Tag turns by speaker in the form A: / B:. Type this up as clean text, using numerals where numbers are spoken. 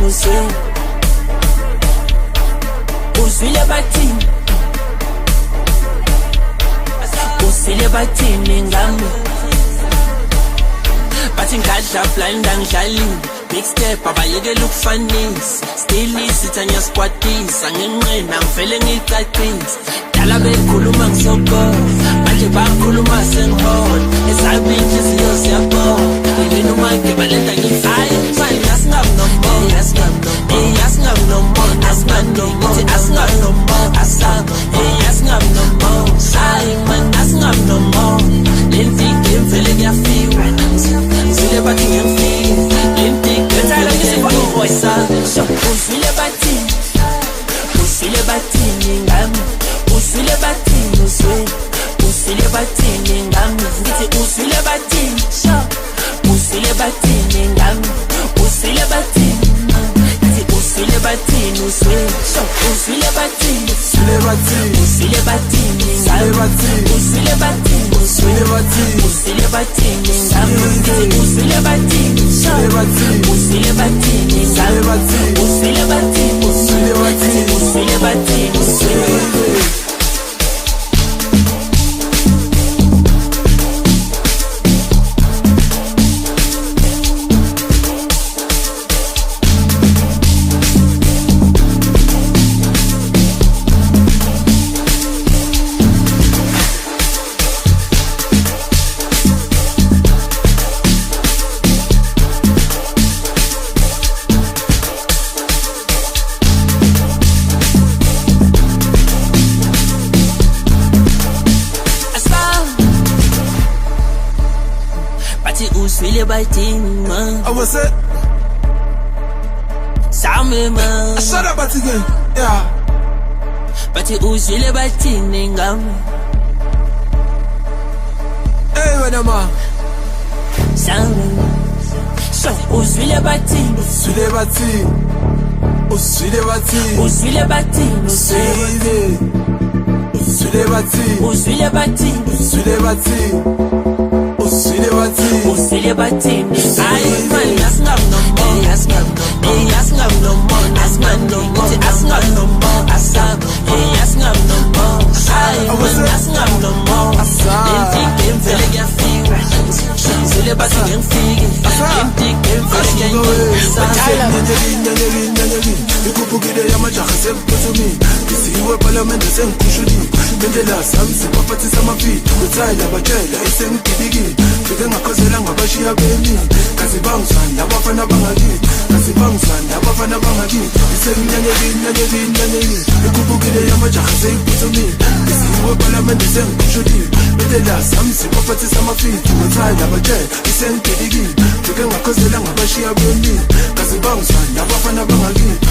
A: uswe uzwile bathini usile bathini ngami bathi ngadla blind angidlali mixtape abayekela ukufanisa still isithanya squatisa nginqena ngivele ngicacisa dala bekhuluma ngisoko manje bakhuluma sengihona esabi inhliziyo siyabona yini uma ngibalenda ngifaye manje asingabi no more asingabi no more asingabi no more asingabi no more hayi man asingabi no more lenzi ngivele kuyafiwa sile bathi ngimfika lenzi ngithanda ngisifuna voice usile bathini ngami usile bathini usile bathini ngami ngithi usile bathini usile bathini ngami usile bathini ngithi usile bathini usile bathini usile bathini ngami usile bathini usile bathini ngami ngithi usile bathini usile bathini ngami usile bathini usile bathini uswile bathini man
B: I was it
A: Same man
B: shut up but again yeah
A: bathi uswile bathini ngami
B: hey wena ma
A: Same so uswile bathini
B: uswile bathini uswile bathini
A: uswile bathini
B: uswile bathini
A: uswile bathini
B: uswile bathini uswile bathini
A: uswile bathini hayi man asingabi no more asingabi no more asingabi no more asingabi no more asingabi no more hayi man asingabi no more lenzi ngivele kuyafiwa uswile bathini ngifike lenzi ngivele
B: kuyafiwa ikupukile yamajaha sekuphethumi isiwe parliament sengikhushulile bendlela sami sibaphathisa amafidi uthayila batshela isengididikile fike ngakhozela ngabashiya bemi kazi bangizwani abafana bangakithi kazi bangizwani abafana bangakithi isenginyanyekile ikupukile yamajaha sekuphethumi isiwe parliament sengikhushulile bendlela sami sibaphathisa amafidi uthayila batshela isengididikile fike ngakhozela ngabashiya bemi kazi bangizwani abafana bangakithi